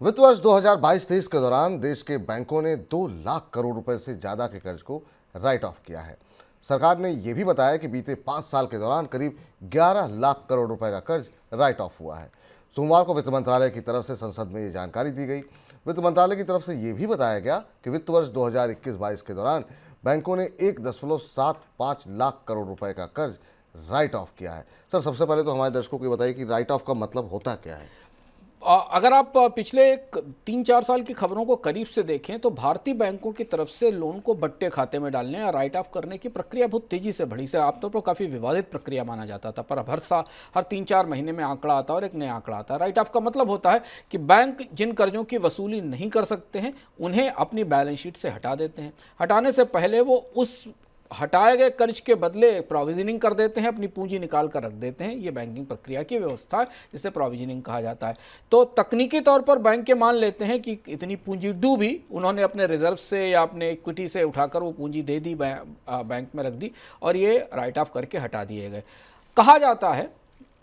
वित्त वर्ष 2022-23 के दौरान देश के बैंकों ने 2 लाख करोड़ रुपए से ज्यादा के कर्ज को राइट ऑफ किया है। सरकार ने यह भी बताया कि बीते 5 साल के दौरान करीब 11 लाख करोड़ रुपए का कर्ज राइट ऑफ हुआ है। सोमवार को वित्त मंत्रालय की तरफ से संसद में ये जानकारी दी गई। वित्त मंत्रालय की तरफ से यह भी बताया गया कि वित्त वर्ष 2021-22 के दौरान बैंकों ने 1.75 लाख करोड़ रुपए का कर्ज राइट ऑफ किया है। सर, सबसे पहले तो हमारे दर्शकों को बताइए कि राइट ऑफ का मतलब होता क्या है। अगर आप पिछले 3-4 साल की खबरों को करीब से देखें तो भारतीय बैंकों की तरफ से लोन को बट्टे खाते में डालने या राइट ऑफ करने की प्रक्रिया बहुत तेजी से बढ़ी से आमतौर पर काफ़ी विवादित प्रक्रिया माना जाता था, पर अब हर 3-4 महीने में आंकड़ा आता है और एक नया आंकड़ा आता है। राइट ऑफ का मतलब होता है कि बैंक जिन कर्जों की वसूली नहीं कर सकते हैं उन्हें अपनी बैलेंस शीट से हटा देते हैं। हटाने से पहले वो उस हटाए गए कर्ज के बदले प्रोविजनिंग कर देते हैं, अपनी पूंजी निकाल कर रख देते हैं। ये बैंकिंग प्रक्रिया की व्यवस्था है, जिसे प्रोविजनिंग कहा जाता है। तो तकनीकी तौर पर बैंक के मान लेते हैं कि इतनी पूंजी डूबी, उन्होंने अपने रिजर्व से या अपने इक्विटी से उठाकर वो पूंजी दे दी, बैंक में रख दी और ये राइट ऑफ करके हटा दिए गए। कहा जाता है,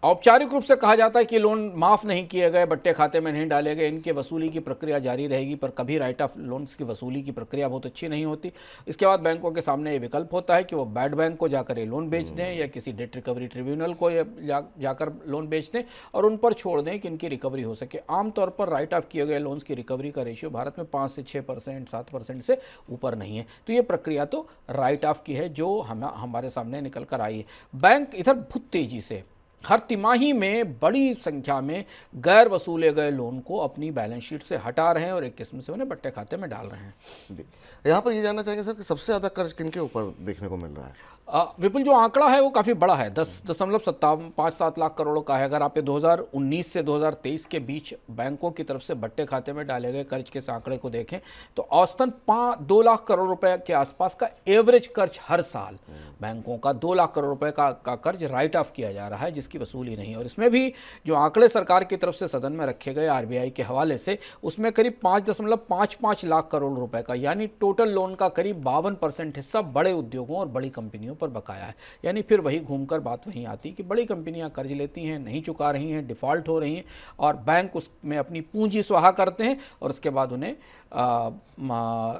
औपचारिक रूप से कहा जाता है कि लोन माफ़ नहीं किए गए, बट्टे खाते में नहीं डाले गए, इनके वसूली की प्रक्रिया जारी रहेगी। पर कभी राइट ऑफ लोन्स की वसूली की प्रक्रिया बहुत अच्छी नहीं होती। इसके बाद बैंकों के सामने ये विकल्प होता है कि वो बैड बैंक को जाकर ये लोन बेच दें या किसी डेट रिकवरी ट्रिब्यूनल को जाकर लोन बेच दें और उन पर छोड़ दें कि इनकी रिकवरी हो सके। आमतौर पर राइट ऑफ किए गए लोन्स की रिकवरी का रेशियो भारत में 5 से 6%, 7% से ऊपर नहीं है। तो ये प्रक्रिया तो राइट ऑफ की है जो हमारे सामने निकल कर आई है। बैंक इधर बहुत तेज़ी से हर तिमाही में बड़ी संख्या में गैर वसूले गए लोन को अपनी बैलेंस शीट से हटा रहे हैं और एक किस्म से उन्हें बट्टे खाते में डाल रहे हैं। यहाँ पर ये जानना चाहेंगे सर कि सबसे ज़्यादा कर्ज किनके ऊपर देखने को मिल रहा है। विपुल, जो आंकड़ा है वो काफ़ी बड़ा है, 10.57 लाख करोड़ का है। अगर आप ये 2019 से 2023 के बीच बैंकों की तरफ से बट्टे खाते में डाले गए कर्ज के इस आंकड़े को देखें तो औसतन 2 लाख करोड़ रुपए के आसपास का एवरेज कर्ज हर साल बैंकों का 2 लाख करोड़ रुपए का कर्ज राइट ऑफ किया जा रहा है, जिसकी वसूली नहीं। और इसमें भी जो आंकड़े सरकार की तरफ से सदन में रखे गए आरबीआई के हवाले से, उसमें करीब 5.55 लाख करोड़ रुपए का यानी टोटल लोन का करीब 52% हिस्सा बड़े उद्योगों और बड़ी कंपनियों पर बकाया है। यानी फिर वही घूमकर बात वहीं आती कि बड़ी कंपनियां कर्ज लेती हैं, नहीं चुका रही हैं, डिफ़ॉल्ट हो रही हैं और बैंक उसमें अपनी पूंजी स्वाहा करते हैं और उसके बाद उन्हें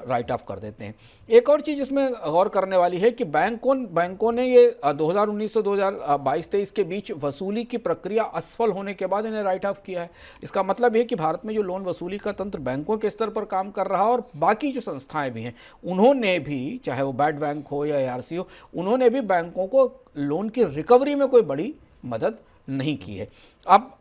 राइट ऑफ कर देते हैं। एक और चीज़ इसमें गौर करने वाली है कि बैंकों ने ये 2019 से 2022-23 के बीच वसूली की प्रक्रिया असफल होने के बाद इन्हें राइट ऑफ किया है। इसका मतलब है कि भारत में जो लोन वसूली का तंत्र बैंकों के स्तर पर काम कर रहा है और बाकी जो संस्थाएं भी हैं उन्होंने भी, चाहे वो बैड बैंक हो या ARC हो, उन्होंने भी बैंकों को लोन की रिकवरी में कोई बड़ी मदद नहीं की है। अब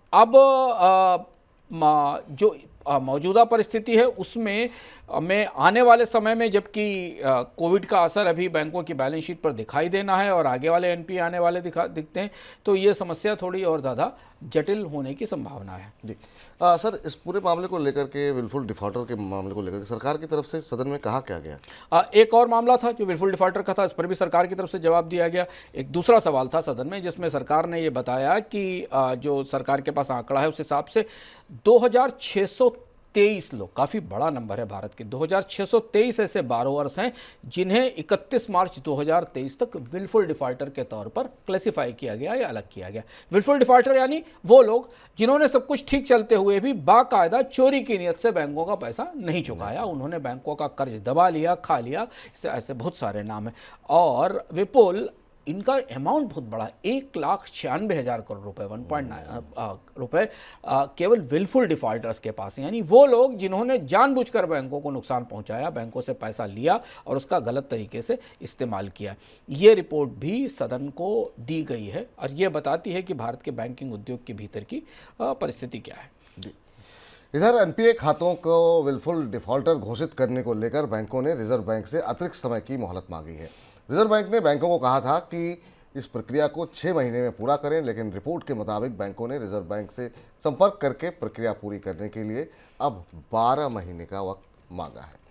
जो मौजूदा परिस्थिति है उसमें में आने वाले समय में, जबकि कोविड का असर अभी बैंकों की बैलेंस शीट पर दिखाई देना है और आगे वाले NPA आने वाले दिखते हैं, तो ये समस्या थोड़ी और ज़्यादा जटिल होने की संभावना है। जी सर, इस पूरे मामले को लेकर के, विलफुल डिफॉल्टर के मामले को लेकर के सरकार की तरफ से सदन में कहा क्या गया। एक और मामला था जो विलफुल डिफॉल्टर का था, इस पर भी सरकार की तरफ से जवाब दिया गया। एक दूसरा सवाल था सदन में जिसमें सरकार ने ये बताया कि जो सरकार के पास आंकड़ा है उस हिसाब से 2623 लोग, काफ़ी बड़ा नंबर है भारत के, 2623 ऐसे बारोअर्स हैं जिन्हें 31 मार्च 2023 तक विलफुल डिफॉल्टर के तौर पर क्लासिफाई किया गया या अलग किया गया। विलफुल डिफॉल्टर यानी वो लोग जिन्होंने सब कुछ ठीक चलते हुए भी बाकायदा चोरी की नियत से बैंकों का पैसा नहीं चुकाया, उन्होंने बैंकों का कर्ज दबा लिया, खा लिया, ऐसे बहुत सारे नाम हैं। और विपुल, इनका अमाउंट बहुत बड़ा, 1,96,000 करोड़ रुपए, 1.9 रुपए केवल विलफुल डिफॉल्टर्स के पास है। यानी वो लोग जिन्होंने जानबूझकर बैंकों को नुकसान पहुंचाया, बैंकों से पैसा लिया और उसका गलत तरीके से इस्तेमाल किया। ये रिपोर्ट भी सदन को दी गई है और ये बताती है कि भारत के बैंकिंग उद्योग के भीतर की परिस्थिति क्या है। इधर NPA खातों को विलफुल डिफॉल्टर घोषित करने को लेकर बैंकों ने रिजर्व बैंक से अतिरिक्त समय की मोहलत मांगी है। रिजर्व बैंक ने बैंकों को कहा था कि इस प्रक्रिया को 6 महीने में पूरा करें, लेकिन रिपोर्ट के मुताबिक बैंकों ने रिजर्व बैंक से संपर्क करके प्रक्रिया पूरी करने के लिए अब 12 महीने का वक्त मांगा है।